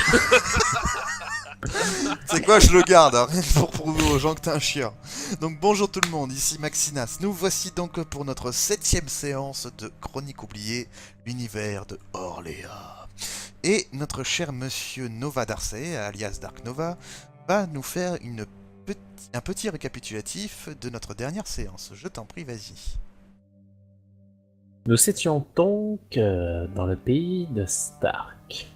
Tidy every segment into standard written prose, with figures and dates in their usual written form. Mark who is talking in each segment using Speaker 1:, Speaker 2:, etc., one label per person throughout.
Speaker 1: voilà. C'est quoi, je le garde, hein, rien que pour prouver aux gens que t'es un chien. Donc bonjour tout le monde, ici Maxinas. Nous voici donc pour notre 7ème séance de Chronique oubliée, l'univers de Orléans. Et notre cher monsieur Nova Darcy, alias Dark Nova, va nous faire un petit récapitulatif de notre dernière séance. Je t'en prie, vas-y.
Speaker 2: Nous étions donc dans le pays de Stark.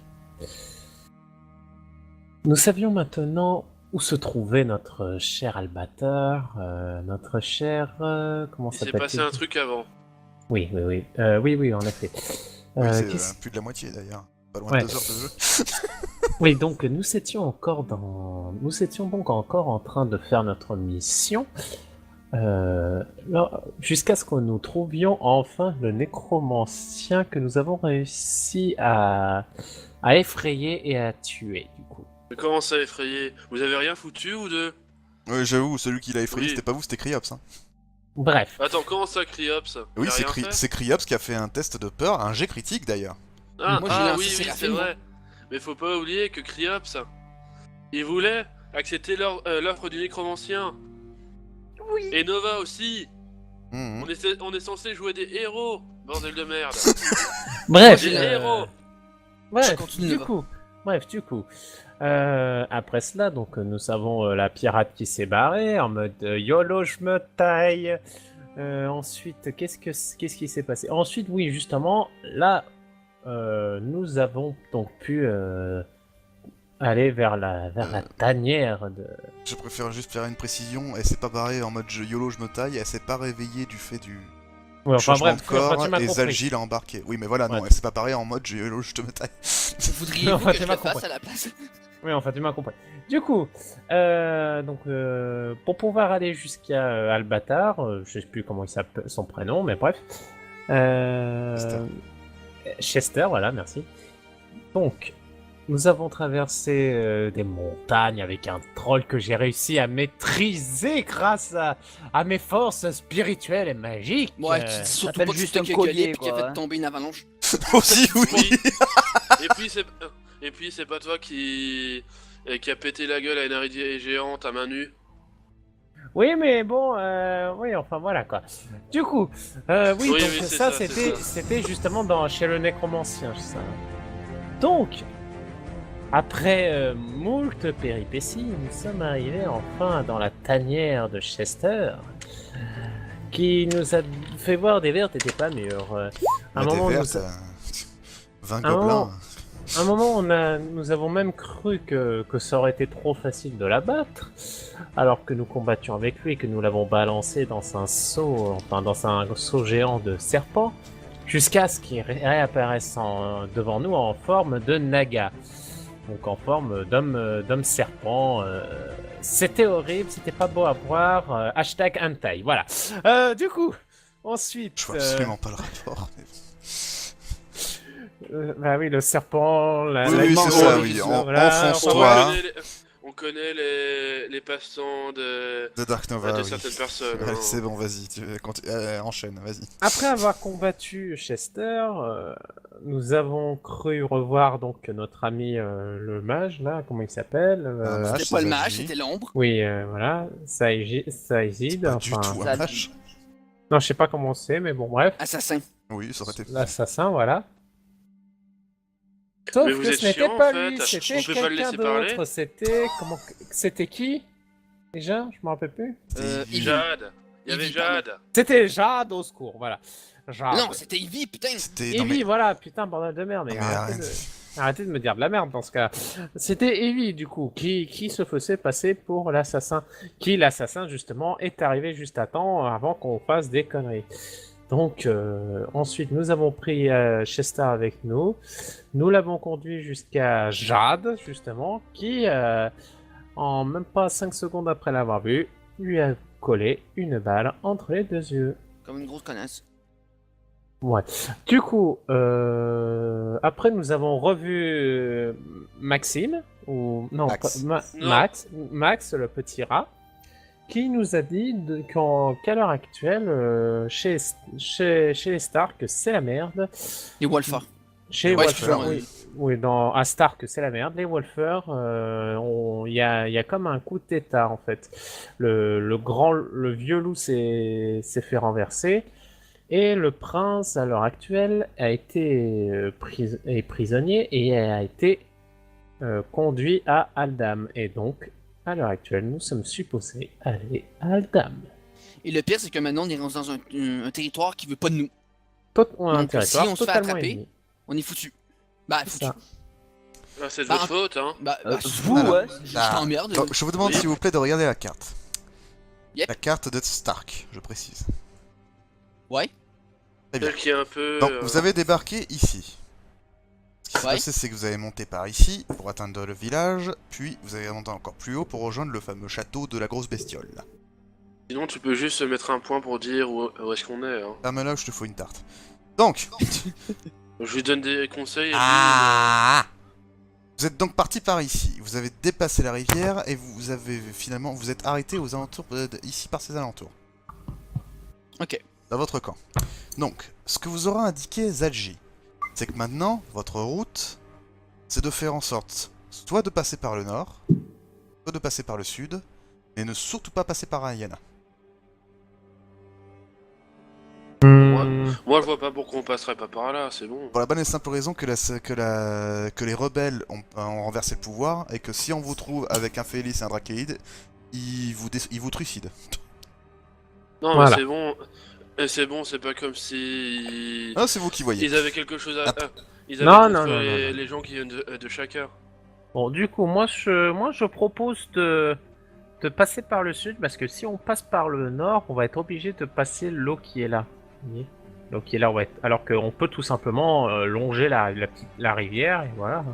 Speaker 2: Nous savions maintenant où se trouvait notre cher Albatar, notre cher... comment
Speaker 3: Il s'est
Speaker 2: s'appelle-t-il ?
Speaker 3: passé un truc avant.
Speaker 2: Oui, oui, en effet.
Speaker 1: Oui, c'est
Speaker 2: qu'est-ce-
Speaker 1: plus de la moitié d'ailleurs. Pas loin
Speaker 2: Ouais.
Speaker 1: de 2 heures de jeu.
Speaker 2: Oui, donc nous étions donc encore en train de faire notre mission, jusqu'à ce que nous trouvions enfin le nécromancien que nous avons réussi à effrayer et à tuer, du coup.
Speaker 3: Mais comment ça effrayé? Vous avez rien foutu ou deux?
Speaker 1: Ouais, j'avoue, celui qui l'a effrayé,
Speaker 3: Oui.
Speaker 1: c'était pas vous, c'était Criops. Hein.
Speaker 2: Bref,
Speaker 3: Attends, comment ça, Criops?
Speaker 1: Oui,
Speaker 3: Il a rien fait
Speaker 1: c'est Criops qui a fait un test de peur, un jet critique d'ailleurs.
Speaker 3: Ah,
Speaker 4: Moi, j'ai
Speaker 3: ah
Speaker 4: lancé
Speaker 3: oui,
Speaker 4: Séraphine,
Speaker 3: c'est
Speaker 4: moi.
Speaker 3: vrai. Mais faut pas oublier que Criops, il voulait accepter l'offre du nécromancien.
Speaker 4: Oui.
Speaker 3: Et Nova aussi.
Speaker 1: Mhm.
Speaker 3: On est censé jouer des héros, bordel de merde.
Speaker 2: bref,
Speaker 3: Des héros.
Speaker 2: bref,
Speaker 4: Je continue,
Speaker 2: du
Speaker 4: Nova.
Speaker 2: coup, après cela, donc nous avons la pirate qui s'est barrée en mode YOLO, je me taille. Ensuite, qu'est-ce qui s'est passé? Ensuite, oui, justement, là, nous avons donc pu aller vers la tanière de.
Speaker 1: Je préfère juste faire une précision, elle s'est pas barrée en mode YOLO je me taille, elle s'est pas réveillée du fait du
Speaker 2: Ouais, enfin
Speaker 1: changement
Speaker 2: bref,
Speaker 1: de corps
Speaker 2: enfin, tu m'as
Speaker 1: et
Speaker 2: compris.
Speaker 1: Zalji l'a embarqué. Oui mais voilà, non,
Speaker 2: Ouais.
Speaker 1: elle s'est pas barrée en mode YOLO je te me taille.
Speaker 4: Voudriez-vous
Speaker 2: Enfin,
Speaker 4: que
Speaker 2: tu
Speaker 4: je
Speaker 2: m'as
Speaker 4: le fasse
Speaker 2: compris.
Speaker 4: à la place?
Speaker 2: Oui, enfin, tu m'as compris. Du coup, pour pouvoir aller jusqu'à Albatar, je sais plus comment il s'appelle son prénom, mais bref.
Speaker 1: Chester.
Speaker 2: Chester, voilà, merci. Donc, nous avons traversé des montagnes avec un troll que j'ai réussi à maîtriser grâce à mes forces spirituelles et magiques.
Speaker 4: Ouais, tu dis surtout
Speaker 5: s'appelle
Speaker 4: pas que
Speaker 5: juste
Speaker 4: c'était
Speaker 5: un
Speaker 4: que
Speaker 5: collier,
Speaker 4: Gueulé puis qui a
Speaker 5: quoi,
Speaker 4: fait
Speaker 5: hein.
Speaker 4: tomber une avalanche.
Speaker 1: Aussi oui.
Speaker 3: Oui. Et puis c'est pas toi qui a pété la gueule à une araignée géante à main nue.
Speaker 2: Oui, mais bon, oui, enfin voilà quoi. Du coup, oui,
Speaker 3: Oui,
Speaker 2: donc
Speaker 3: oui, c'est
Speaker 2: ça,
Speaker 3: ça, c'est
Speaker 2: c'était justement chez le nécromancien, ça. Donc, après moult péripéties, nous sommes arrivés enfin dans la tanière de Chester, qui nous a fait voir des vertes et des pas mûres. À un
Speaker 1: Mais t'es
Speaker 2: moment,
Speaker 1: verte,
Speaker 2: nous,
Speaker 1: 20
Speaker 2: un moment-
Speaker 1: gobelins.
Speaker 2: à un moment, nous avons même cru que ça aurait été trop facile de l'abattre, alors que nous combattions avec lui et que nous l'avons balancé dans un seau géant de serpent, jusqu'à ce qu'il réapparaisse devant nous en forme de naga, donc en forme d'homme serpent. C'était horrible, c'était pas beau à voir. Hashtag hentai, voilà. Du coup, ensuite.
Speaker 1: Je vois absolument pas le rapport. mais-
Speaker 2: Bah oui, le serpent, la
Speaker 1: Oui, oui,
Speaker 2: immense-
Speaker 1: c'est ça,
Speaker 2: oh,
Speaker 1: oui.
Speaker 2: voilà,
Speaker 1: Enfonce-toi.
Speaker 3: On connaît les passants de
Speaker 1: De Dark Nova, oui.
Speaker 3: certaines personnes.
Speaker 1: Allez,
Speaker 3: hein.
Speaker 1: c'est bon, vas-y, enchaîne, vas-y.
Speaker 2: Après avoir combattu Chester, nous avons cru revoir donc notre ami le mage, là, comment il s'appelle
Speaker 1: Un mage.
Speaker 4: C'était pas le
Speaker 1: c'est
Speaker 4: mage,
Speaker 1: Zalji.
Speaker 4: c'était l'ombre.
Speaker 2: Oui, voilà, Saïd,
Speaker 1: Pas du
Speaker 2: enfin...
Speaker 1: tout un
Speaker 5: Zalji.
Speaker 1: mage.
Speaker 2: Non, je sais pas comment c'est, mais bon, bref,
Speaker 4: Assassin.
Speaker 1: Oui, ça aurait été...
Speaker 2: l'assassin, voilà. Sauf
Speaker 3: Mais vous
Speaker 2: que
Speaker 3: êtes
Speaker 2: ce n'était
Speaker 3: chiant,
Speaker 2: pas
Speaker 3: en fait.
Speaker 2: lui,
Speaker 3: On
Speaker 2: c'était
Speaker 3: peut pas le
Speaker 2: quelqu'un
Speaker 3: laisser parler
Speaker 2: d'autre, c'était qui déjà? Je me rappelle plus.
Speaker 4: Ivy.
Speaker 3: Jade. Il y avait
Speaker 4: Ivy, pardon.
Speaker 3: Jade.
Speaker 2: C'était Jade au secours, voilà. Jade.
Speaker 4: Non, c'était Ivy, putain.
Speaker 1: C'était...
Speaker 2: Evie,
Speaker 1: non, mais...
Speaker 2: voilà, putain, bordel de merde, mais,
Speaker 1: Non, mais
Speaker 2: arrêtez de me dire de la merde dans ce cas. C'était Evie, du coup, qui se faisait passer pour l'assassin. L'assassin, justement, est arrivé juste à temps avant qu'on fasse des conneries. Donc, ensuite, nous avons pris Chester avec nous. Nous l'avons conduit jusqu'à Jade, justement, qui, en même pas 5 secondes après l'avoir vu, lui a collé une balle entre les deux yeux.
Speaker 4: Comme une grosse connasse.
Speaker 2: Ouais. Du coup, après nous avons revu Maxime, ou non,
Speaker 1: Max.
Speaker 3: Non.
Speaker 2: Max, le petit rat, qui nous a dit qu'à l'heure actuelle, chez les Stark, c'est la merde.
Speaker 4: Et Wolfar.
Speaker 2: Chez
Speaker 4: Ouais,
Speaker 2: Walter,
Speaker 4: excuse-moi.
Speaker 2: oui. Oui, dans à Stark, c'est la merde. Les Wolfers, il y a comme un coup d'état en fait. Le vieux loup s'est fait renverser et le prince à l'heure actuelle a été est prisonnier et a été conduit à Aldam. Et donc, à l'heure actuelle, nous sommes supposés aller à Aldam.
Speaker 4: Et le pire, c'est que maintenant, on est rendu dans un territoire qui veut pas de nous.
Speaker 2: Un
Speaker 4: Donc,
Speaker 2: territoire
Speaker 4: si on se fait
Speaker 2: totalement
Speaker 4: attraper,
Speaker 2: ennemi.
Speaker 4: on est foutu. Bah,
Speaker 2: C'est
Speaker 4: foutu.
Speaker 2: ça.
Speaker 3: Ah, c'est de
Speaker 4: Bah,
Speaker 3: votre faute, hein.
Speaker 4: Vous,
Speaker 1: Alors,
Speaker 4: ouais. Je t'emmerde.
Speaker 1: Donc, je vous demande
Speaker 3: Oui.
Speaker 1: s'il vous plaît de regarder la carte.
Speaker 4: Yep.
Speaker 1: La carte de Stark, je précise.
Speaker 4: Ouais.
Speaker 1: Très bien.
Speaker 3: Celle qui est un peu...
Speaker 1: Donc, vous avez débarqué ici. Ce qui s'est
Speaker 4: Ouais.
Speaker 1: passé, c'est que vous avez monté par ici pour atteindre le village, puis vous avez monté encore plus haut pour rejoindre le fameux château de la grosse bestiole. Là.
Speaker 3: Sinon, tu peux juste mettre un point pour dire où est-ce qu'on est, hein.
Speaker 1: Ferme-la, je te fous une tarte. Donc,
Speaker 3: Je lui donne des conseils et lui,
Speaker 1: ah vous êtes donc parti par ici. Vous avez dépassé la rivière et vous avez finalement vous êtes arrêté aux alentours ici par ces alentours.
Speaker 4: Ok.
Speaker 1: Dans votre camp. Donc, ce que vous aura indiqué Zadji, c'est que maintenant, votre route, c'est de faire en sorte soit de passer par le nord, soit de passer par le sud, mais ne surtout pas passer par Ayana.
Speaker 3: Moi, je vois pas pourquoi on passerait pas par là, c'est bon.
Speaker 1: Pour la bonne et simple raison que les rebelles ont renversé le pouvoir, et que si on vous trouve avec un Félix et un Drakeid, ils vous trucident.
Speaker 3: Non,
Speaker 2: Voilà.
Speaker 3: mais c'est bon. Et c'est bon, c'est pas comme si...
Speaker 1: Ah, c'est vous qui voyez.
Speaker 3: Ils avaient quelque chose à...
Speaker 1: Ah.
Speaker 3: Ils avaient
Speaker 2: Non,
Speaker 3: contre
Speaker 2: non, non,
Speaker 3: les,
Speaker 2: non.
Speaker 3: les gens qui viennent de chacun.
Speaker 2: Bon, du coup, moi je propose de passer par le sud parce que si on passe par le nord, on va être obligé de passer l'eau qui est là. Vous voyez, l'eau qui est là, ouais. Alors qu'on peut tout simplement longer la rivière et voilà.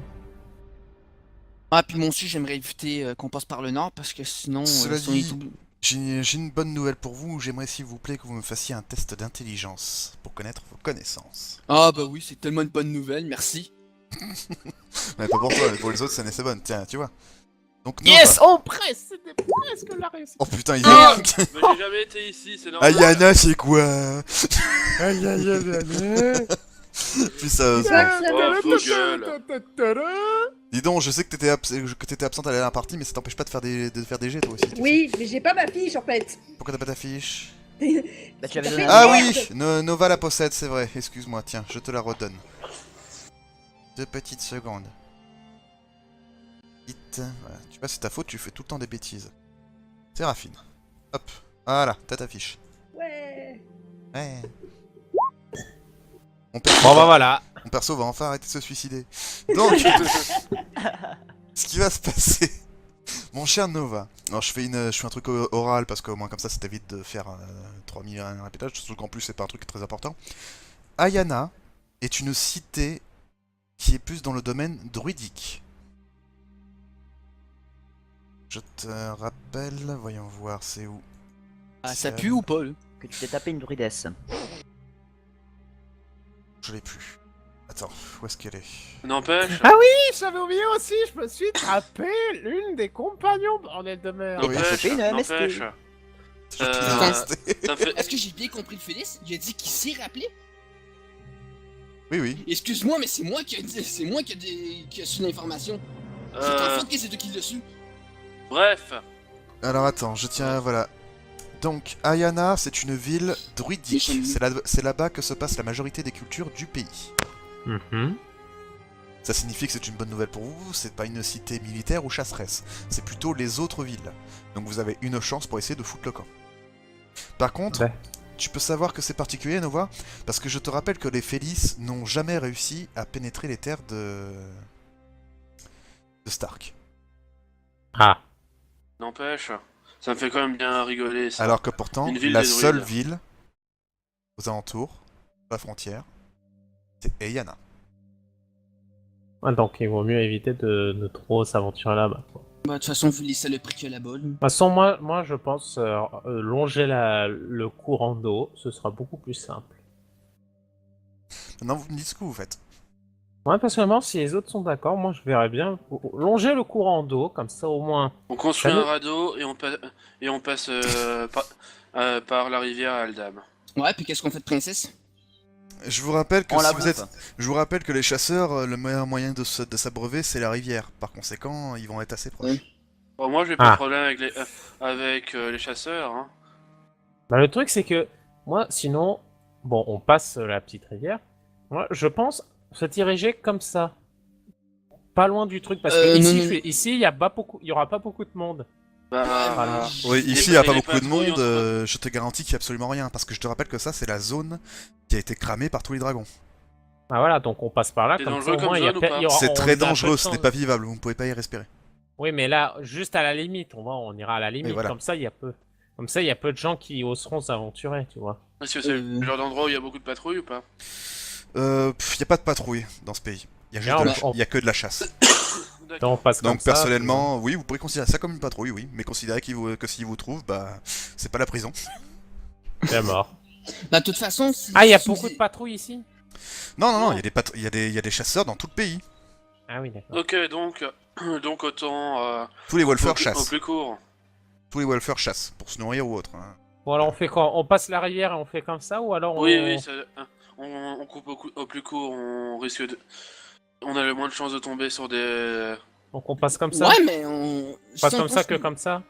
Speaker 4: Ah, puis moi aussi, j'aimerais éviter qu'on passe par le nord parce que sinon,
Speaker 1: Cela
Speaker 4: si on est
Speaker 1: dit,
Speaker 4: tout...
Speaker 1: j'ai une bonne nouvelle pour vous. J'aimerais s'il vous plaît que vous me fassiez un test d'intelligence pour connaître vos connaissances.
Speaker 4: Ah, bah oui, c'est tellement une bonne nouvelle, merci.
Speaker 1: Mais pas pour toi, mais pour les autres, ça n'est bonne. Tiens, tu vois. Donc,
Speaker 2: Yes,
Speaker 1: Nova.
Speaker 2: on presse, c'était presque la réussite.
Speaker 1: Oh putain, il
Speaker 3: Ah
Speaker 1: est...
Speaker 3: Mais j'ai jamais été ici, c'est normal.
Speaker 1: Ayana, c'est quoi?
Speaker 2: Aïe aïe aïe aïe.
Speaker 1: Plus sérieusement.
Speaker 3: Oh, faux gueule.
Speaker 1: Dis donc, je sais que t'étais absente à la dernière partie, mais ça t'empêche pas de faire des jets toi aussi. tu sais.
Speaker 5: Oui, mais j'ai pas ma fiche en fait.
Speaker 1: Pourquoi t'as pas ta fiche?
Speaker 5: Bah,
Speaker 4: tu l'avais donné
Speaker 1: Ah
Speaker 5: Merde.
Speaker 1: oui, Nova la possède, c'est vrai. Excuse-moi, tiens, je te la redonne. 2 petites secondes. Vite, voilà. Tu vois, c'est ta faute, tu fais tout le temps des bêtises. Séraphine. Hop, voilà, t'as ta fiche.
Speaker 5: Ouais.
Speaker 1: Ouais.
Speaker 2: Bon bah voilà.
Speaker 1: Mon perso va enfin arrêter de se suicider. Donc, ce qui va se passer, mon cher Nova. Alors je fais un truc oral parce qu'au moins comme ça t'évite de faire 3000 répétages, surtout qu'en plus c'est pas un truc très important. Ayana est une cité qui est plus dans le domaine druidique. Je te rappelle, voyons voir, c'est où.
Speaker 4: Ah, ça pue ou pas, là?
Speaker 6: Que tu t'es tapé une druidesse.
Speaker 1: Je l'ai plus. Attends, où est-ce qu'elle est?
Speaker 3: N'empêche.
Speaker 2: Ah oui, j'avais oublié aussi, je me suis tapé l'une des compagnons, bordel de merde.
Speaker 1: Oui.
Speaker 3: N'empêche.
Speaker 6: fait une MST.
Speaker 3: N'empêche.
Speaker 1: Je te l'ai
Speaker 3: Euh,
Speaker 1: resté.
Speaker 3: Ça me fait...
Speaker 4: Est-ce que j'ai bien compris le Félix? Il a dit qu'il s'est rappelé?
Speaker 1: Oui, oui.
Speaker 4: Excuse-moi, mais c'est moi qui a dit, c'est moi qui a su l'information. C'est ta
Speaker 3: Euh,
Speaker 4: faute que c'est toi qui l'as su.
Speaker 3: Bref.
Speaker 1: Alors attends, je tiens, voilà. Donc, Ayana, c'est une ville druidique. C'est là-bas que se passe la majorité des cultures du pays.
Speaker 2: Mhm.
Speaker 1: Ça signifie que c'est une bonne nouvelle pour vous, c'est pas une cité militaire ou chasseresse, c'est plutôt les autres villes. Donc vous avez une chance pour essayer de foutre le camp. Par contre,
Speaker 2: Ouais.
Speaker 1: tu peux savoir que c'est particulier, Nova, parce que je te rappelle que les Félix n'ont jamais réussi à pénétrer les terres de Stark.
Speaker 2: Ah.
Speaker 3: N'empêche. Ça me fait quand même bien rigoler, ça.
Speaker 1: Alors que pourtant,
Speaker 3: Une ville
Speaker 1: la
Speaker 3: des
Speaker 1: seule
Speaker 3: druides.
Speaker 1: ville aux alentours, à la frontière, c'est Ayana.
Speaker 2: Ah, donc il vaut mieux éviter de trop s'aventurer là-bas, quoi.
Speaker 4: Bah, de toute façon, vu les saloperies qu'il y a là-bas, là.
Speaker 2: De toute façon, moi je pense longer le courant d'eau, ce sera beaucoup plus simple.
Speaker 1: Maintenant, vous me dites ce que vous faites.
Speaker 2: Moi, personnellement, si les autres sont d'accord, moi je verrais bien longer le courant d'eau, comme ça au moins.
Speaker 3: On construit
Speaker 2: Ça
Speaker 3: un
Speaker 2: nous-
Speaker 3: radeau et on passe par la rivière à Aldam.
Speaker 4: Ouais, puis qu'est-ce qu'on fait de princesse?
Speaker 1: Je vous rappelle que
Speaker 6: On la
Speaker 1: si vous êtes,
Speaker 6: bouffe.
Speaker 1: je vous rappelle que les chasseurs, le meilleur moyen de s'abreuver, c'est la rivière. Par conséquent, ils vont être assez proches.
Speaker 4: Ouais.
Speaker 3: Bon, moi, j'ai pas de
Speaker 2: Ah.
Speaker 3: problème avec les chasseurs. Hein.
Speaker 2: Bah, le truc, c'est que moi, sinon, bon, on passe la petite rivière. Moi, je pense se diriger comme ça. Pas loin du truc, parce que
Speaker 4: non,
Speaker 2: ici,
Speaker 4: non.
Speaker 2: ici, il y aura pas beaucoup de monde.
Speaker 3: Bah,
Speaker 2: Voilà.
Speaker 1: Oui,
Speaker 3: Les-
Speaker 1: ici il n'y a pas
Speaker 3: les
Speaker 1: beaucoup de
Speaker 3: patrouilles
Speaker 1: monde,
Speaker 3: entre-
Speaker 1: je te garantis qu'il n'y a absolument rien, parce que je te rappelle que ça c'est la zone qui a été cramée par tous les dragons.
Speaker 2: Ah voilà, donc on passe par là,
Speaker 3: C'est
Speaker 2: comme
Speaker 3: dangereux
Speaker 2: ça, au moins,
Speaker 3: comme
Speaker 2: il y a
Speaker 3: zone ou
Speaker 2: pe-
Speaker 3: pas
Speaker 2: il y aura-
Speaker 1: C'est
Speaker 2: on
Speaker 1: très
Speaker 2: a peu de
Speaker 1: dangereux, ce
Speaker 2: chance.
Speaker 1: n'est pas vivable, vous ne pouvez pas y respirer.
Speaker 2: Oui, mais là, juste à la limite, on ira à la limite,
Speaker 1: voilà.
Speaker 2: comme ça, il y a peu de gens qui oseront s'aventurer, tu vois.
Speaker 3: Est-ce que c'est le genre d'endroit où il y a beaucoup de patrouilles ou pas?
Speaker 1: Il n'y a pas de patrouille dans ce pays, il y a juste
Speaker 2: Bien,
Speaker 1: de
Speaker 2: on-
Speaker 1: il y a que de la chasse.
Speaker 3: D'accord.
Speaker 2: Donc on passe comme
Speaker 1: Donc
Speaker 2: ça,
Speaker 1: personnellement, oui, vous pourrez considérer ça comme une patrouille, oui, mais considérez que s'ils vous trouvent, bah, c'est pas la prison.
Speaker 2: c'est mort.
Speaker 4: Bah, de toute façon.
Speaker 2: Ah, il y a
Speaker 4: si
Speaker 2: beaucoup
Speaker 4: vous-
Speaker 2: de patrouilles ici?
Speaker 1: Non, non, non,
Speaker 3: Non.
Speaker 1: il y a des chasseurs dans tout le pays.
Speaker 2: Ah oui, d'accord.
Speaker 3: Ok, donc autant
Speaker 1: Tous les
Speaker 3: au
Speaker 1: wolfers
Speaker 3: plus- au
Speaker 1: chassent.
Speaker 3: plus court.
Speaker 1: Tous les wolfers chassent, pour se nourrir ou autre. Hein.
Speaker 2: Bon, alors on fait quoi? On passe la rivière et on fait comme ça, ou alors
Speaker 3: Oui, oui, on coupe au plus court, on a le moins de chances de tomber sur des...
Speaker 2: Donc on passe comme ça?
Speaker 4: Ouais, mais on.
Speaker 2: On passe
Speaker 4: si on
Speaker 2: comme
Speaker 4: prend
Speaker 2: ça
Speaker 4: ce-
Speaker 2: que comme ça?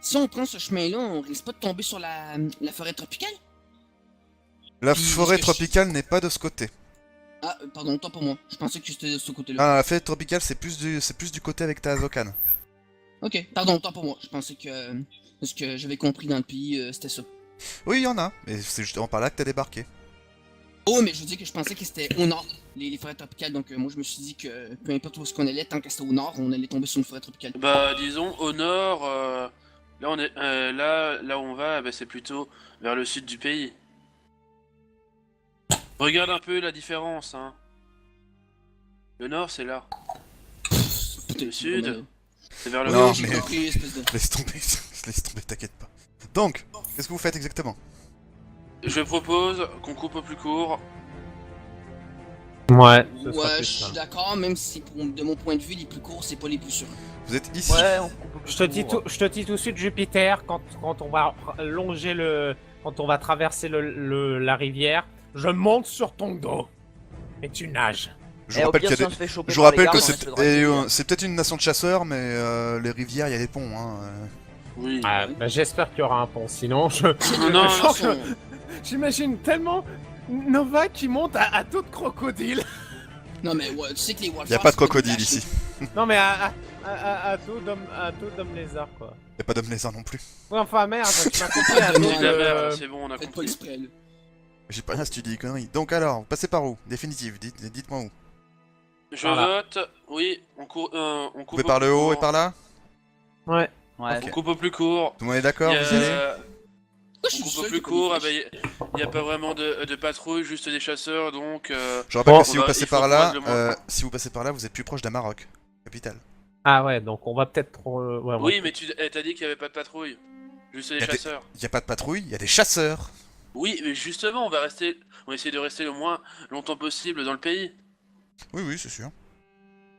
Speaker 4: Si on prend ce chemin-là, on risque pas de tomber sur la forêt tropicale?
Speaker 1: La
Speaker 4: Puis,
Speaker 1: forêt
Speaker 4: est-ce que je-
Speaker 1: tropicale n'est pas de ce côté.
Speaker 4: Ah, pardon, tant pour moi. Je pensais que c'était de ce côté-là.
Speaker 1: Ah, la forêt tropicale c'est plus du côté avec ta Azokan.
Speaker 4: Ok, pardon, tant pour moi. Je pensais que. Ce que j'avais compris dans le pays, c'était ça.
Speaker 1: Oui, il y en a, mais c'est justement par là que t'as débarqué.
Speaker 4: Oh, mais je veux dire que je pensais que c'était au nord, les forêts tropicales. Donc, moi, je me suis dit que peu importe où est-ce qu'on allait, tant que c'était au nord, on allait tomber sur une forêt tropicale.
Speaker 3: Bah, disons, au nord, là, on est, là où on va, bah, c'est plutôt vers le sud du pays. Regarde un peu la différence, hein. Le nord, c'est là. Le sud, c'est vers le
Speaker 1: Non,
Speaker 3: nord.
Speaker 4: j'ai
Speaker 1: mais-
Speaker 4: compris, espèce de.
Speaker 1: Laisse tomber, laisse tomber, t'inquiète pas. Donc, qu'est-ce que vous faites exactement?
Speaker 3: Je propose qu'on coupe au plus court.
Speaker 2: Ouais, ce sera
Speaker 4: Ouais,
Speaker 2: plus
Speaker 4: je suis
Speaker 2: simple.
Speaker 4: d'accord, même si de mon point de vue, les plus courts, c'est pas les plus sûrs.
Speaker 1: Vous êtes ici.
Speaker 6: Ouais, on coupe au plus
Speaker 2: Je te dis
Speaker 6: court.
Speaker 2: tout de suite, Jupiter, quand on va longer quand on va traverser la rivière, je monte sur ton dos et tu nages.
Speaker 1: Je
Speaker 6: Eh,
Speaker 1: vous
Speaker 6: au
Speaker 1: rappelle
Speaker 6: pire,
Speaker 1: qu'il y
Speaker 6: si
Speaker 1: a
Speaker 6: on se fait choper
Speaker 1: Je vous
Speaker 6: par les
Speaker 1: rappelle que
Speaker 6: gardes, on reste
Speaker 1: c'est
Speaker 6: le droit de fuir.
Speaker 1: c'est peut-être une nation de chasseurs, mais les rivières, il y a des ponts. Hein.
Speaker 3: Oui.
Speaker 2: Ah, bah, j'espère qu'il y aura un pont, sinon je...
Speaker 3: Non, non,
Speaker 2: je sens que- J'imagine tellement Nova qui monte à tout de crocodile.
Speaker 4: Non, mais ouais, tu sais que les Wolfers.
Speaker 1: Il y a pas de
Speaker 4: c'est des
Speaker 1: crocodile
Speaker 4: lâches.
Speaker 1: ici.
Speaker 2: Non mais à tout d'homme lézard quoi.
Speaker 1: Il y a pas d'homme lézard non plus.
Speaker 2: Ouais, enfin merde, tu m'as compris à
Speaker 4: Non,
Speaker 2: tout
Speaker 3: C'est de la merde,
Speaker 2: de...
Speaker 3: c'est bon, on a
Speaker 4: Faites pas
Speaker 3: compris.
Speaker 4: exprès, là.
Speaker 1: J'ai pas rien si tu dis des conneries. Donc alors, vous passez par où? Définitive, dites-moi où.
Speaker 3: Je
Speaker 2: Voilà.
Speaker 3: vote, oui, on coupe
Speaker 1: Vous
Speaker 3: au
Speaker 1: pouvez par
Speaker 3: plus
Speaker 1: le haut et
Speaker 3: court.
Speaker 1: par là?
Speaker 2: Ouais.
Speaker 6: Ouais,
Speaker 3: On coupe au plus court.
Speaker 1: Tout le monde est d'accord?
Speaker 3: Il y a-
Speaker 1: Vous y allez?
Speaker 4: Pourquoi je
Speaker 3: On
Speaker 4: suis
Speaker 3: coupe au
Speaker 4: seul
Speaker 3: plus
Speaker 4: qui
Speaker 3: court,
Speaker 4: connaît
Speaker 3: ah bah, il n'y a pas vraiment de patrouille, juste des chasseurs, donc...
Speaker 1: Je rappelle
Speaker 2: Bon,
Speaker 1: que si
Speaker 3: on
Speaker 1: vous
Speaker 3: va-
Speaker 1: passez
Speaker 3: il faut
Speaker 1: par là,
Speaker 3: probablement-
Speaker 1: si vous passez par là, vous êtes plus proche d'Amarok, capitale.
Speaker 2: Ah ouais, donc on va peut-être... ouais, on va-
Speaker 3: Oui, mais t'as dit qu'il n'y avait pas de patrouille. Juste des
Speaker 1: Y a des-
Speaker 3: chasseurs.
Speaker 1: Il y a pas de patrouille, il y a des chasseurs.
Speaker 3: Oui, mais justement, on va essayer de rester le moins longtemps possible dans le pays.
Speaker 1: Oui, oui, c'est sûr.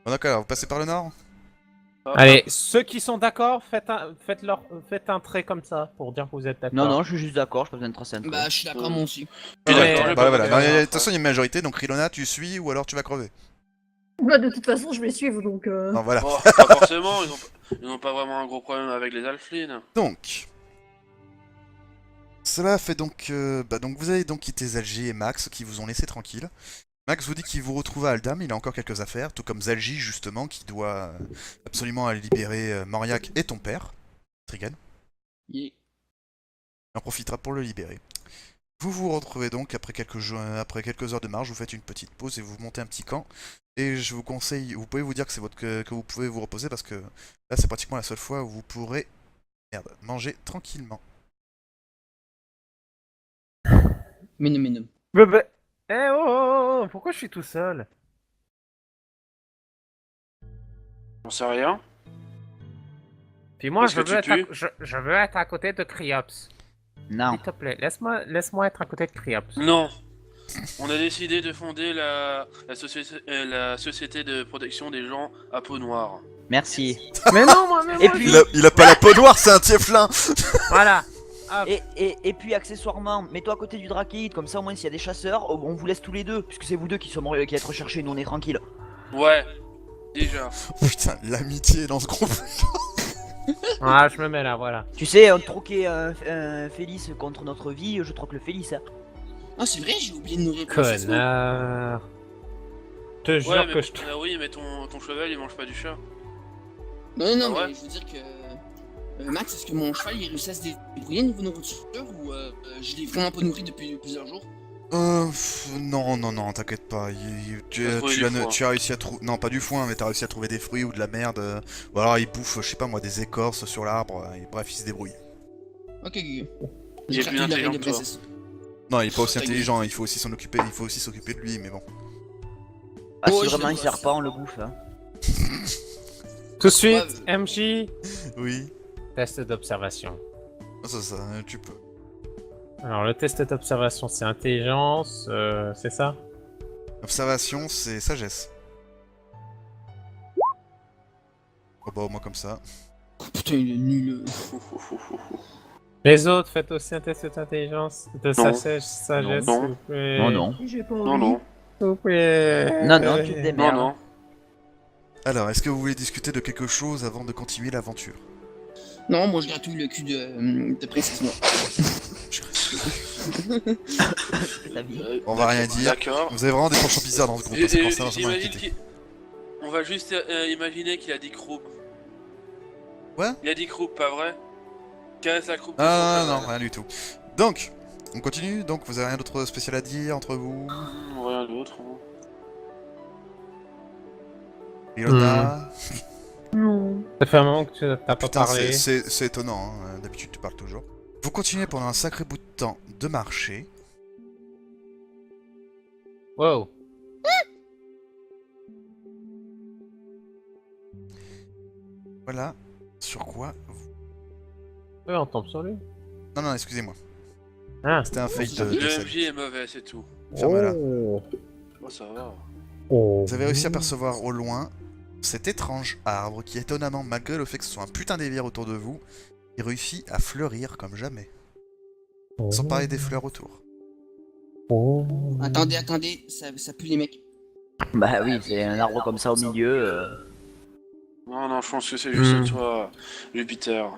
Speaker 1: Bon d'accord, alors, vous passez par le nord?
Speaker 2: Allez, ceux qui sont d'accord, faites un trait comme ça pour dire que vous êtes d'accord.
Speaker 6: Non, non, je suis juste d'accord, je pas besoin de tracer un truc.
Speaker 4: Bah, je suis d'accord, moi aussi.
Speaker 3: Je suis
Speaker 2: Ouais.
Speaker 3: d'accord, je vais
Speaker 1: Bah
Speaker 3: pas
Speaker 1: voilà,
Speaker 3: voter
Speaker 1: non,
Speaker 3: pour
Speaker 1: de
Speaker 3: ça.
Speaker 1: toute façon il y a une majorité, donc Rilona tu suis ou alors tu vas crever.
Speaker 5: Moi, de toute façon, je vais suivre, donc...
Speaker 1: Non voilà.
Speaker 3: Bon, pas forcément, ils ont pas vraiment un gros problème avec les Alflin.
Speaker 1: Donc, cela fait donc, donc vous avez donc quitté Zalji et Max qui vous ont laissé tranquille. Max vous dit qu'il vous retrouve à Aldam, il a encore quelques affaires, tout comme Zalji justement qui doit absolument aller libérer Mauriac et ton père, Trigan.
Speaker 4: Yeah.
Speaker 1: Il en profitera pour le libérer. Vous vous retrouvez donc après quelques heures de marche, vous faites une petite pause et vous montez un petit camp. Et je vous conseille, vous pouvez vous dire que c'est que vous pouvez vous reposer parce que là c'est pratiquement la seule fois où vous pourrez manger tranquillement.
Speaker 4: Mais non.
Speaker 2: Eh oh, pourquoi je suis tout seul?
Speaker 3: On sait rien.
Speaker 2: Puis moi,
Speaker 3: Est-ce
Speaker 2: je
Speaker 3: que
Speaker 2: veux,
Speaker 3: tu
Speaker 2: être
Speaker 3: tues
Speaker 2: je veux être à côté de Criops.
Speaker 6: Non.
Speaker 2: S'il te plaît, laisse-moi être à côté de Criops.
Speaker 3: Non. On a décidé de fonder la société de protection des gens à peau noire.
Speaker 6: Merci.
Speaker 2: Mais non, moi,
Speaker 6: Et puis-
Speaker 1: Il a pas la peau noire, c'est un tieflin.
Speaker 2: Voilà. Ah.
Speaker 6: Et puis accessoirement, mets-toi à côté du Drakid, comme ça au moins s'il y a des chasseurs, on vous laisse tous les deux, puisque c'est vous deux qui êtes recherchés, nous on est tranquille.
Speaker 3: Ouais, déjà.
Speaker 1: Putain, l'amitié dans ce groupe.
Speaker 2: Ah, je me mets là, voilà.
Speaker 6: Tu sais, on troquait un Félix contre notre vie, je troque le Félix. Hein.
Speaker 4: Ah, c'est vrai, j'ai oublié de nourrir le princesse.
Speaker 2: Connard. Je te jure
Speaker 3: Ouais, mais
Speaker 2: que je...
Speaker 3: oui, mais ton cheval il mange pas du chat.
Speaker 4: Non, non,
Speaker 3: Ah ouais?
Speaker 4: mais je veux dire que. Max, est-ce que mon cheval il réussit à se débrouiller niveau nourriture ou je l'ai vraiment pas nourri depuis plusieurs jours?
Speaker 1: Non, t'inquiète pas. Tu as réussi à trouver. Non, pas du foin, mais t'as réussi à trouver des fruits ou de la merde. Ou alors il bouffe, je sais pas moi, des écorces sur l'arbre. Bref, il se débrouille.
Speaker 4: Ok,
Speaker 3: Il est
Speaker 4: j'ai
Speaker 3: plus
Speaker 4: craqué
Speaker 3: intelligent
Speaker 4: l'oreille de
Speaker 3: que toi.
Speaker 4: princesse.
Speaker 1: Non, il est pas aussi
Speaker 4: Ta gueule.
Speaker 1: intelligent, il faut aussi s'en occuper, il faut aussi s'occuper de lui, mais bon.
Speaker 6: Ah,
Speaker 4: Ouais,
Speaker 6: si
Speaker 4: je
Speaker 6: vraiment
Speaker 4: le
Speaker 6: il sert
Speaker 4: vois.
Speaker 6: pas, on le bouffe. Hein.
Speaker 2: Tout de suite, MJ.
Speaker 1: Oui,
Speaker 2: Test d'observation.
Speaker 1: ça, tu peux.
Speaker 2: Alors, le test d'observation, c'est intelligence, c'est ça?
Speaker 1: Observation, c'est sagesse. Oh bah, au moins comme ça.
Speaker 4: Oh, putain, il est nul.
Speaker 2: Les autres, faites aussi un test d'intelligence, de
Speaker 3: Non.
Speaker 2: sagesse,
Speaker 3: Non.
Speaker 2: s'il vous plaît.
Speaker 6: Non, non.
Speaker 5: J'ai pas
Speaker 3: Non,
Speaker 5: envie.
Speaker 3: non.
Speaker 2: S'il vous plaît.
Speaker 6: Non, non, tu te
Speaker 3: Non,
Speaker 6: démerdes.
Speaker 3: non.
Speaker 1: Alors, est-ce que vous voulez discuter de quelque chose avant de continuer l'aventure?
Speaker 4: Non, moi je gratouille le cul de princesse noire.
Speaker 6: La vie.
Speaker 1: On va rien dire.
Speaker 3: D'accord.
Speaker 1: Vous avez vraiment des penchants bizarres dans ce groupe,
Speaker 3: Et-
Speaker 1: ça
Speaker 3: et-
Speaker 1: commence à
Speaker 3: j'imagine
Speaker 1: m'inquiéter.
Speaker 3: On va juste imaginer qu'il a dit croupe.
Speaker 1: Ouais.
Speaker 3: Il a dit croupe, pas vrai? Caresse la croupe. de
Speaker 1: Ah
Speaker 3: son
Speaker 1: non,
Speaker 3: cheval.
Speaker 1: rien du tout. Donc, on continue, donc vous avez rien d'autre spécial à dire entre vous?
Speaker 3: Rien d'autre. Hein.
Speaker 1: Ilona?
Speaker 5: Non.
Speaker 2: Ça fait un moment que tu t'as pas
Speaker 1: Putain,
Speaker 2: parlé.
Speaker 1: c'est étonnant, hein. D'habitude tu parles toujours. Vous continuez pendant un sacré bout de temps de marcher.
Speaker 2: Wow.
Speaker 1: Voilà. Sur quoi
Speaker 2: Ouais, on tombe sur lui.
Speaker 1: Non, excusez-moi.
Speaker 2: Ah.
Speaker 1: C'était un fail de
Speaker 3: Le
Speaker 1: sel.
Speaker 3: MJ est mauvais, c'est tout.
Speaker 1: Ferme-la.
Speaker 2: Oh.
Speaker 3: Oh, ça va.
Speaker 2: Oh.
Speaker 1: Vous avez réussi à percevoir au loin cet étrange arbre qui, étonnamment, malgré le fait que ce soit un putain d'évier autour de vous, il réussit à fleurir comme jamais. Sans parler des fleurs autour.
Speaker 2: Oh.
Speaker 4: Attendez, ça pue les mecs.
Speaker 6: Bah oui, c'est un arbre comme ça au milieu.
Speaker 3: Non, je pense que c'est juste
Speaker 2: Hmm.
Speaker 3: toi, Jupiter.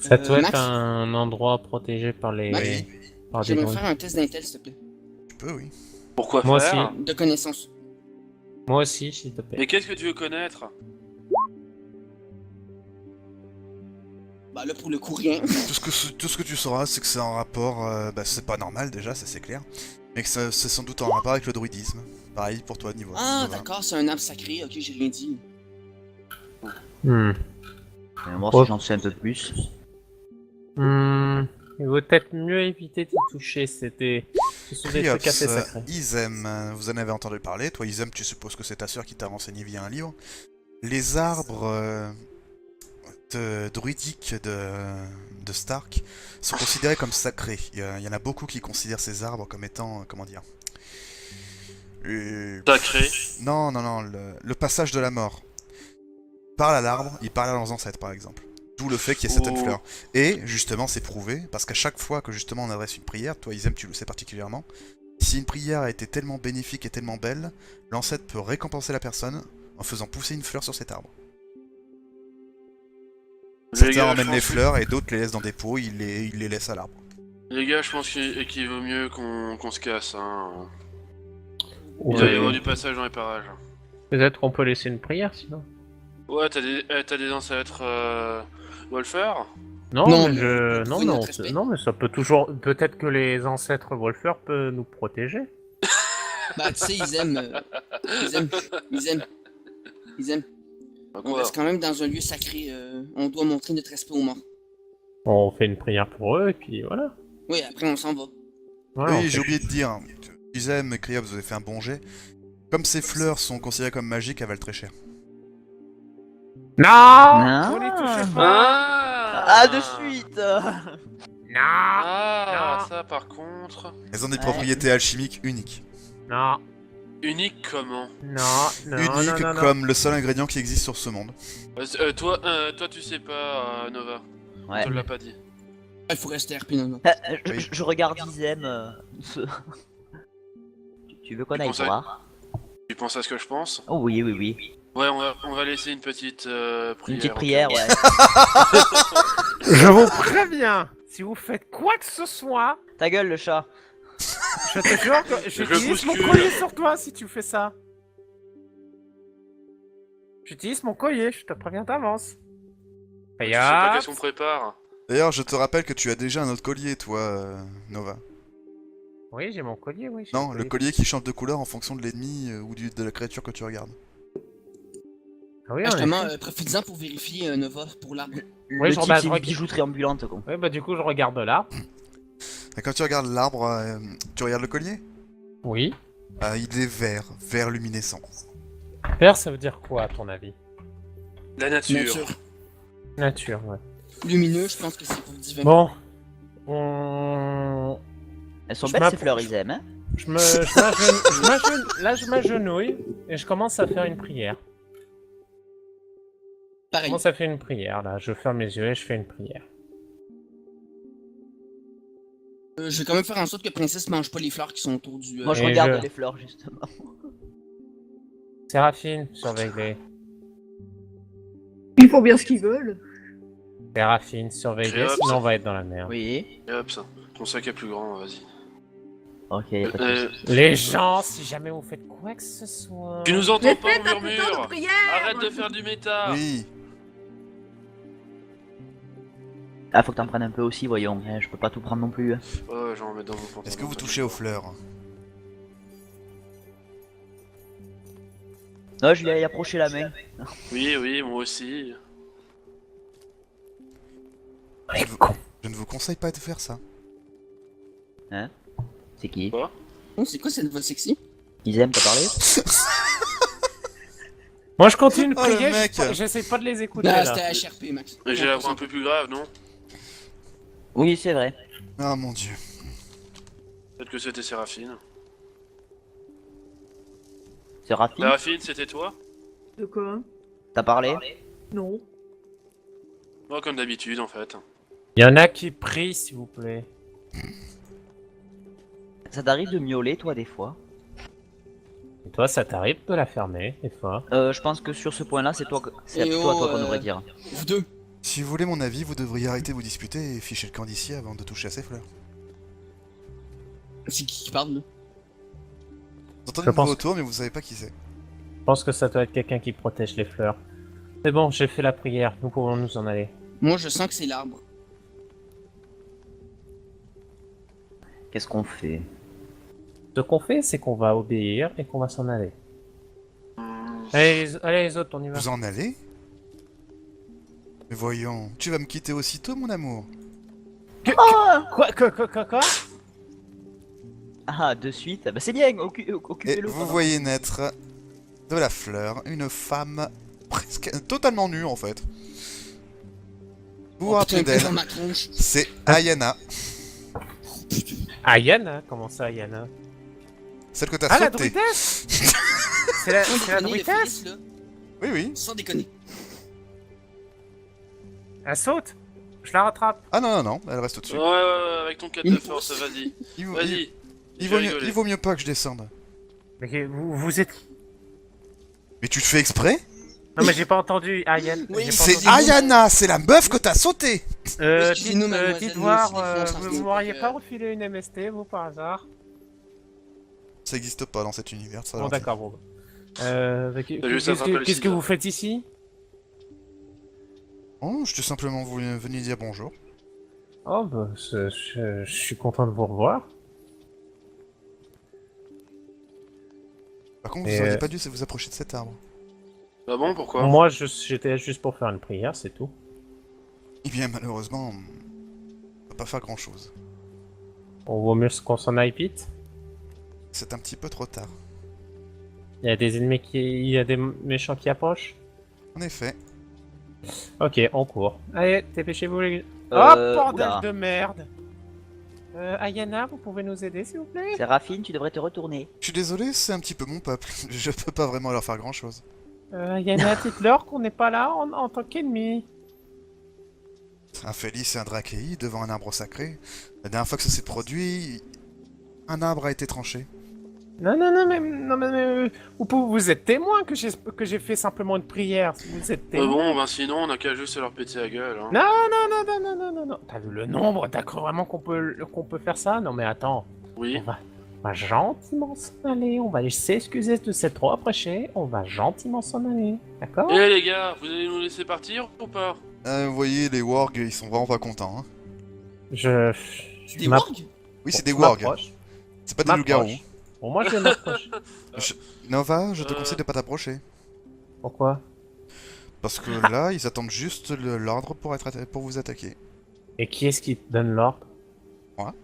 Speaker 2: Ça doit
Speaker 4: Max,
Speaker 2: être un endroit protégé par les...
Speaker 4: Max,
Speaker 2: par des
Speaker 4: j'aimerais
Speaker 2: bruits.
Speaker 4: faire un test d'intel s'il te plaît.
Speaker 1: Tu peux, oui.
Speaker 3: Pourquoi
Speaker 2: Moi
Speaker 3: faire
Speaker 2: aussi.
Speaker 4: De connaissance.
Speaker 2: Moi aussi, s'il te plaît.
Speaker 3: Mais qu'est-ce que tu veux connaître?
Speaker 4: Bah là pour le coup rien.
Speaker 1: Tout ce que tu sauras, c'est que c'est en rapport... bah, c'est pas normal déjà, ça c'est clair. Mais que c'est sans doute en rapport avec le druidisme. Pareil pour toi, niveau
Speaker 4: Ah
Speaker 1: niveau 20.
Speaker 4: d'accord, c'est un arbre sacré, ok j'ai rien dit.
Speaker 2: Hmm.
Speaker 6: Moi,
Speaker 2: Oh.
Speaker 6: si j'en sais un peu plus.
Speaker 2: Il vaut peut-être mieux éviter d'y toucher, ce sont des trucs
Speaker 1: Criops,
Speaker 2: assez sacrés.
Speaker 1: Isem, vous en avez entendu parler. Toi, Isem, tu supposes que c'est ta sœur qui t'a renseigné via un livre. Les arbres druidiques de Stark sont considérés comme sacrés. Il y en a beaucoup qui considèrent ces arbres comme étant, comment dire...
Speaker 3: Sacré.
Speaker 1: Non, le passage de la mort. Parle à l'arbre, il parle à leurs ancêtres, par exemple. D'où le fait qu'il y ait certaines
Speaker 3: Oh.
Speaker 1: fleurs. Et, justement, c'est prouvé, parce qu'à chaque fois que, justement, on adresse une prière, toi, Isem, tu le sais particulièrement, si une prière a été tellement bénéfique et tellement belle, l'ancêtre peut récompenser la personne en faisant pousser une fleur sur cet arbre.
Speaker 3: Les
Speaker 1: Certains
Speaker 3: gars,
Speaker 1: emmènent
Speaker 3: je
Speaker 1: les
Speaker 3: pense que-
Speaker 1: fleurs et d'autres les laissent dans des pots, ils les laissent à l'arbre.
Speaker 3: Les gars, je pense qu'il vaut mieux qu'on se casse. Hein. Il
Speaker 2: Ouais.
Speaker 3: doit y avoir du passage dans les parages.
Speaker 2: Peut-être qu'on peut laisser une prière, sinon.
Speaker 3: Ouais, t'as des ancêtres Wolfer?
Speaker 2: Non,
Speaker 4: Non,
Speaker 2: mais
Speaker 4: mais
Speaker 2: je...
Speaker 4: vous
Speaker 2: non,
Speaker 4: pouvez
Speaker 2: non,
Speaker 4: notre respect.
Speaker 2: non, mais ça peut toujours... Peut-être que les ancêtres Wolfer peuvent nous protéger.
Speaker 4: Bah tu sais ils aiment.
Speaker 3: Bah,
Speaker 4: On
Speaker 3: quoi?
Speaker 4: reste quand même dans un lieu sacré, on doit montrer notre respect aux morts.
Speaker 2: On fait une prière pour eux, et puis voilà.
Speaker 4: Oui, après on s'en va.
Speaker 2: Voilà, on
Speaker 1: Oui,
Speaker 2: fait-
Speaker 1: j'ai oublié de dire, Isem et Kriops, vous avez fait un bon jet. Comme ces fleurs sont considérées comme magiques, elles valent très cher.
Speaker 2: Non,
Speaker 6: Non.
Speaker 2: vous les touchez pas.
Speaker 6: Ah, de suite.
Speaker 2: Non,
Speaker 3: Ah,
Speaker 2: Non.
Speaker 3: ça par contre.
Speaker 1: Elles ont des
Speaker 6: Ouais.
Speaker 1: propriétés alchimiques uniques.
Speaker 2: non,
Speaker 3: Unique comment?
Speaker 2: non,
Speaker 1: Uniques
Speaker 2: non, non.
Speaker 1: comme le seul ingrédient qui existe sur ce monde.
Speaker 3: Toi, tu sais pas, Nova. On
Speaker 6: Ouais.
Speaker 3: te l'a pas dit.
Speaker 4: Il faut rester RP, non.
Speaker 6: Je regarde Izem. Tu veux qu'on
Speaker 3: Tu
Speaker 6: aille
Speaker 3: penses à-
Speaker 6: voir?
Speaker 3: Tu penses à ce que je pense?
Speaker 6: Oh oui, oui, oui.
Speaker 3: Ouais, on va laisser une petite prière.
Speaker 6: Une petite
Speaker 3: ok.
Speaker 6: prière, ouais.
Speaker 2: Je vous préviens, si vous faites quoi que ce soit,
Speaker 6: Ta gueule, le chat.
Speaker 2: je te jure que
Speaker 3: Je
Speaker 2: j'utilise mon
Speaker 3: bouscule.
Speaker 2: collier sur toi si tu fais ça. J'utilise mon collier, je te préviens d'avance.
Speaker 3: Je
Speaker 2: Et
Speaker 3: sais pas
Speaker 2: hop.
Speaker 3: qu'est-ce qu'on prépare.
Speaker 1: D'ailleurs, je te rappelle que tu as déjà un autre collier, toi, Nova.
Speaker 2: Oui, j'ai mon collier, oui. j'ai
Speaker 1: Non, le collier qui change de couleur en fonction de l'ennemi ou de la créature que tu regardes.
Speaker 2: Ah oui,
Speaker 4: Ah,
Speaker 2: en
Speaker 4: justement,
Speaker 2: effet.
Speaker 4: profite-en pour vérifier Nova pour l'arbre.
Speaker 6: Le
Speaker 2: je
Speaker 6: type,
Speaker 2: regarde-
Speaker 6: c'est une bijouterie ambulante, quoi.
Speaker 2: Oui, bah du coup, je regarde là.
Speaker 1: Et quand tu regardes l'arbre, tu regardes le collier?
Speaker 2: Oui.
Speaker 1: Il est vert luminescent.
Speaker 2: Vert, ça veut dire quoi, à ton avis?
Speaker 3: La nature.
Speaker 4: Nature.
Speaker 2: Nature, ouais.
Speaker 4: Lumineux, je pense que c'est pour le divin.
Speaker 2: Bon. On...
Speaker 6: Elles sont
Speaker 2: Je
Speaker 6: belles
Speaker 2: m'approche.
Speaker 6: ces fleurs, Izem, hein?
Speaker 2: Là, je m'agenouille et je commence à faire une prière. Je
Speaker 4: Pareil.
Speaker 2: commence à faire une prière, là. Je ferme les yeux et je fais une prière.
Speaker 4: Je vais quand même faire en sorte que Princesse mange pas les fleurs qui sont autour du.
Speaker 6: Moi, je
Speaker 2: Et
Speaker 6: regarde
Speaker 2: je-
Speaker 6: les fleurs, justement.
Speaker 2: Séraphine, surveille-les.
Speaker 5: Ils font bien ce qu'ils veulent.
Speaker 2: Séraphine, surveille-les,
Speaker 3: Hop.
Speaker 2: sinon on va être dans la merde.
Speaker 6: Oui.
Speaker 3: Et hop, ça. Ton sac est plus grand, vas-y.
Speaker 6: Ok, y'a pas de soucis.
Speaker 2: Les gens, si jamais vous faites quoi que ce soit...
Speaker 3: Tu nous
Speaker 5: Mais
Speaker 3: entends pas,
Speaker 5: faites
Speaker 3: on
Speaker 5: un peu de temps de
Speaker 3: murmure.
Speaker 5: prière.
Speaker 3: Arrête de faire du méta.
Speaker 1: Oui.
Speaker 6: Ah, faut que t'en prennes un peu aussi, voyons. Je peux pas tout prendre non plus. Hein.
Speaker 3: Ouais, j'en mets dans vos pantalons.
Speaker 1: Est-ce que vous touchez aux fleurs?
Speaker 6: Non, je lui ai approché la main.
Speaker 3: Oui, oui, moi aussi.
Speaker 1: Je ne vous conseille pas de faire ça.
Speaker 6: C'est qui?
Speaker 4: Oh, c'est quoi cette voix sexy?
Speaker 6: Izem, t'as parlé?
Speaker 2: Moi je continue de
Speaker 1: Oh, le
Speaker 2: prier,
Speaker 1: mec.
Speaker 2: j'essaie pas de les écouter
Speaker 4: Non,
Speaker 2: là.
Speaker 4: c'était HRP, Max.
Speaker 3: Mais j'ai la voix un peu plus grave, non?
Speaker 6: Oui, c'est vrai.
Speaker 1: Ah mon dieu.
Speaker 3: Peut-être que c'était Séraphine.
Speaker 6: C'est rapide.
Speaker 3: Séraphine, c'était toi?
Speaker 5: De quoi?
Speaker 6: T'as parlé?
Speaker 5: Non.
Speaker 3: Moi, comme d'habitude, en fait.
Speaker 2: Il y en a qui prient, s'il vous plaît.
Speaker 6: Ça t'arrive de miauler, toi, des fois?
Speaker 2: Et toi, ça t'arrive de la fermer, des fois?
Speaker 6: Je pense que sur ce point-là, c'est toi, c'est
Speaker 4: Et
Speaker 6: plutôt à toi
Speaker 4: oh,
Speaker 6: qu'on devrait dire.
Speaker 4: Vous deux.
Speaker 1: Si vous voulez mon avis, vous devriez arrêter de vous disputer et ficher le camp d'ici avant de toucher à ces fleurs.
Speaker 4: C'est qui parle là?
Speaker 1: Vous entendez
Speaker 2: Je
Speaker 1: une voix
Speaker 2: pense-
Speaker 1: autour, mais vous savez pas qui c'est.
Speaker 2: Je pense que ça doit être quelqu'un qui protège les fleurs. C'est bon, j'ai fait la prière, nous pouvons nous en aller.
Speaker 4: Moi, je sens que c'est l'arbre.
Speaker 6: Qu'est-ce qu'on fait?
Speaker 2: Ce qu'on fait, c'est qu'on va obéir et qu'on va s'en aller. Allez les autres, on y va.
Speaker 1: Vous en allez? Mais voyons, tu vas me quitter aussitôt, mon amour.
Speaker 2: Quoi?
Speaker 6: Ah, de suite? Bah c'est bien,
Speaker 1: Et
Speaker 6: occupez-le.
Speaker 1: vous voyez naître de la fleur une femme presque totalement nue en fait. Vous vous
Speaker 4: Oh,
Speaker 1: rappelez
Speaker 4: putain,
Speaker 1: d'elle?
Speaker 4: dans ma tronche.
Speaker 1: C'est Ayana,
Speaker 2: Ah, Yana? Comment ça, Yana?
Speaker 1: celle que t'as
Speaker 2: Ah, la
Speaker 1: sautée.
Speaker 2: druidesse. C'est la
Speaker 4: Sans déconner, le
Speaker 1: Oui,
Speaker 2: druidesse.
Speaker 4: fils, là.
Speaker 1: oui.
Speaker 4: Sans déconner.
Speaker 2: Elle saute. Je la rattrape.
Speaker 1: Ah non, non, non, elle reste au-dessus.
Speaker 3: Ouais, avec ton 4
Speaker 4: Une
Speaker 3: de force,
Speaker 4: pousse.
Speaker 3: vas-y.
Speaker 1: Il, vaut-
Speaker 3: Vas-y.
Speaker 1: il
Speaker 3: je
Speaker 1: vaut
Speaker 3: vais
Speaker 1: mieux,
Speaker 3: rigoler.
Speaker 1: il vaut mieux pas que je descende.
Speaker 2: Mais vous êtes...
Speaker 1: Mais tu te fais exprès?
Speaker 2: Non mais j'ai pas entendu, Ayana.
Speaker 4: Oui,
Speaker 2: j'ai pas
Speaker 1: C'est
Speaker 2: entendu.
Speaker 1: Ayana, c'est la meuf que t'as sautée.
Speaker 4: Excusez-nous, mademoiselle,
Speaker 2: Dites
Speaker 4: nous
Speaker 2: voir,
Speaker 4: aussi, des fois, on s'en
Speaker 2: vous
Speaker 4: fout,
Speaker 2: m'auriez
Speaker 4: donc,
Speaker 2: pas refilé une MST, vous, par hasard?
Speaker 1: Ça existe pas dans cet univers, ça.
Speaker 2: Bon,
Speaker 1: gentil.
Speaker 2: d'accord, bon.
Speaker 3: juste attraper le
Speaker 2: Qu'est-ce que
Speaker 3: sida.
Speaker 2: vous faites ici?
Speaker 1: Oh, je t'ai simplement voulu venir dire bonjour.
Speaker 2: Oh, bah, je suis content de vous revoir.
Speaker 1: Par contre,
Speaker 2: Et
Speaker 1: vous auriez pas dû vous approcher de cet arbre.
Speaker 3: Bah bon, pourquoi?
Speaker 2: Moi, j'étais juste pour faire une prière, c'est tout.
Speaker 1: Eh bien, malheureusement, on peut pas faire grand chose.
Speaker 2: On vaut mieux qu'on s'en aille vite.
Speaker 1: C'est un petit peu trop tard.
Speaker 2: Il y a des ennemis il y a des méchants qui approchent.
Speaker 1: En effet.
Speaker 2: Ok, on court. Allez, dépêchez-vous les... Oh,
Speaker 6: Euh,
Speaker 2: bordel
Speaker 6: oula.
Speaker 2: de merde! Ayana, vous pouvez nous aider, s'il vous plaît?
Speaker 6: Séraphine, tu devrais te retourner.
Speaker 1: Je suis désolé, c'est un petit peu mon peuple. Je peux pas vraiment leur faire grand chose.
Speaker 2: Ayana, dites-leur qu'on n'est pas là en tant qu'ennemis.
Speaker 1: un Félix et un Drakei devant un arbre sacré. La dernière fois que ça s'est produit, un arbre a été tranché.
Speaker 2: Non, vous êtes témoin que j'ai fait simplement une prière. Vous êtes témoin.
Speaker 3: Bon, ben sinon, on a qu'à juste leur péter la gueule. Hein.
Speaker 2: Non. T'as vu le nombre? T'as cru vraiment qu'on peut faire ça? Non, mais attends.
Speaker 3: Oui.
Speaker 2: On va gentiment s'en aller. On va s'excuser de s'être trop approché. On va gentiment s'en aller. D'accord?
Speaker 3: Eh les gars, vous allez nous laisser partir ou pas?
Speaker 1: Vous voyez, les wargs, ils sont vraiment pas contents. Hein.
Speaker 4: C'est des wargs?
Speaker 1: Oui, c'est des wargs. C'est pas des loups-garous.
Speaker 2: Bon, moi, je vais m'approcher.
Speaker 1: Nova, je te conseille de pas t'approcher.
Speaker 2: Pourquoi?
Speaker 1: Parce que là, ils attendent juste l'ordre pour vous attaquer.
Speaker 2: Et qui est-ce qui te donne l'ordre?
Speaker 1: Moi.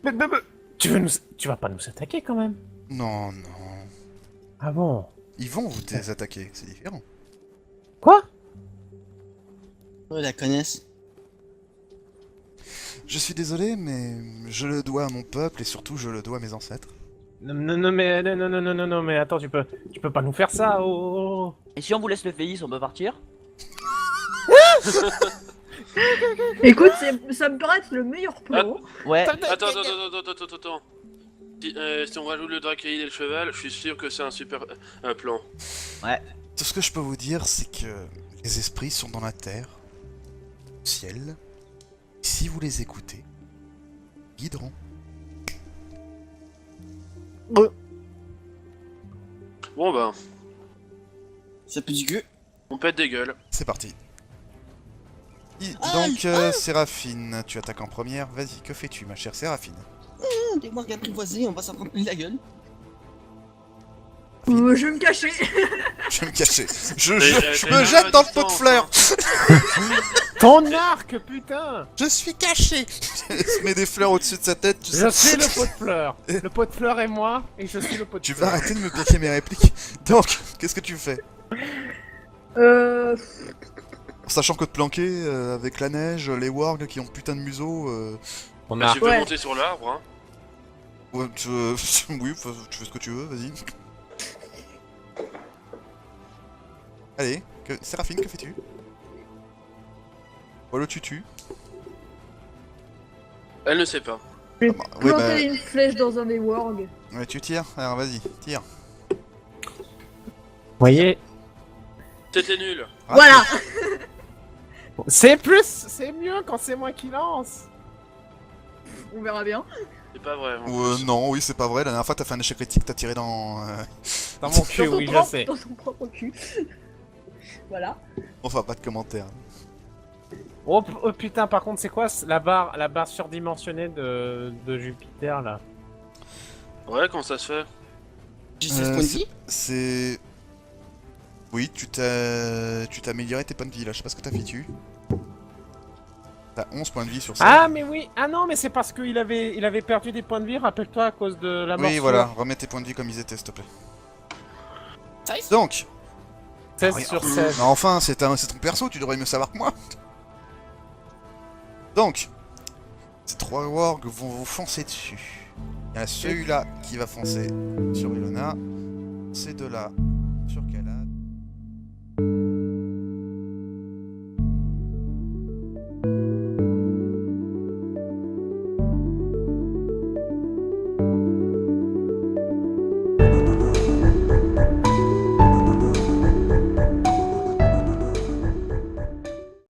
Speaker 2: Mais, tu vas pas nous attaquer quand même?
Speaker 1: Non, non.
Speaker 2: Ah bon?
Speaker 1: Ils vont vous attaquer, c'est différent.
Speaker 2: Quoi?
Speaker 4: Ouais, la connaissent.
Speaker 1: Je suis désolé, mais je le dois à mon peuple et surtout je le dois à mes ancêtres.
Speaker 2: Non, mais attends, tu peux pas nous faire ça, oh.
Speaker 6: Et si on vous laisse le Félix, on peut partir?
Speaker 5: Écoute, ça me paraît être le meilleur plan.
Speaker 6: Ouais.
Speaker 3: Attends. Si on rajoute le Drakei et le cheval, je suis sûr que c'est un super plan.
Speaker 1: Tout ce que je peux vous dire, c'est que les esprits sont dans la terre, au ciel. Si vous les écoutez, ils guideront.
Speaker 3: Bon ben,
Speaker 4: Ça pue du gueux.
Speaker 3: on pète des gueules.
Speaker 1: C'est parti. Donc, Séraphine, tu attaques en première. Vas-y, que fais-tu, ma chère Séraphine?
Speaker 4: Des wargs apprivoisés, on va s'en prendre plein la gueule.
Speaker 5: Je vais me cacher.
Speaker 1: Je vais me cacher. Je
Speaker 3: T'as
Speaker 1: me
Speaker 3: une
Speaker 1: jette
Speaker 3: arme
Speaker 1: dans
Speaker 3: à
Speaker 1: le pot de
Speaker 3: distance,
Speaker 1: fleurs.
Speaker 2: Ton arc, putain!
Speaker 1: Je suis caché. Je se met des fleurs au-dessus de sa tête. Tu
Speaker 2: Je
Speaker 1: sais.
Speaker 2: suis le pot de fleurs. Le pot de fleurs est moi, et je suis le pot de
Speaker 1: Tu
Speaker 2: fleurs.
Speaker 1: vas arrêter de me piquer mes répliques. Donc, qu'est-ce que tu fais? Sachant que te planquer avec la neige, les wargs qui ont putain de museau.
Speaker 2: Ton
Speaker 3: Bah,
Speaker 2: arc.
Speaker 3: tu peux
Speaker 5: Ouais.
Speaker 3: monter sur l'arbre, hein.
Speaker 1: Ouais, oui, tu fais ce que tu veux, vas-y. Allez, Séraphine, que fais-tu? Oh le tutu.
Speaker 3: Elle ne sait pas.
Speaker 5: Je vais
Speaker 1: bah, oui,
Speaker 5: planter
Speaker 1: bah-
Speaker 5: une flèche dans un des wargs.
Speaker 1: Ouais, tu tires. Alors vas-y, tire.
Speaker 2: Vous voyez,
Speaker 3: C'était nul.
Speaker 1: Ah,
Speaker 5: Voilà.
Speaker 2: c'est mieux quand c'est moi qui lance.
Speaker 5: On verra bien.
Speaker 3: C'est pas vrai. en
Speaker 1: Ou
Speaker 3: plus.
Speaker 1: non, oui, c'est pas vrai. La dernière fois, t'as fait un échec critique, t'as tiré dans.
Speaker 2: Dans mon cul, oui, je sais.
Speaker 5: Dans son propre cul. Voilà.
Speaker 1: Enfin, pas de commentaires.
Speaker 2: Oh putain, par contre, c'est quoi la barre surdimensionnée de Jupiter là?
Speaker 3: Ouais, comment ça se fait?
Speaker 4: J'ai 16 points de vie.
Speaker 1: C'est. Oui, tu t'as amélioré tes points de vie là. Je sais pas ce que t'as fait tu. T'as 11 points de vie sur ça.
Speaker 2: Ah mais oui, ah non mais c'est parce qu'il avait perdu des points de vie, rappelle-toi, à cause de la morsure.
Speaker 1: Oui, voilà, remets tes points de vie comme ils étaient, s'il te plaît.
Speaker 4: 16.
Speaker 1: Donc,
Speaker 2: 16
Speaker 1: oui,
Speaker 2: sur
Speaker 1: mais
Speaker 2: 16.
Speaker 1: enfin, c'est ton perso, tu devrais mieux savoir que moi. Donc, ces 3 wargs vont vous foncer dessus. Il y a celui-là qui va foncer sur Ilona, ces deux-là sur Kala.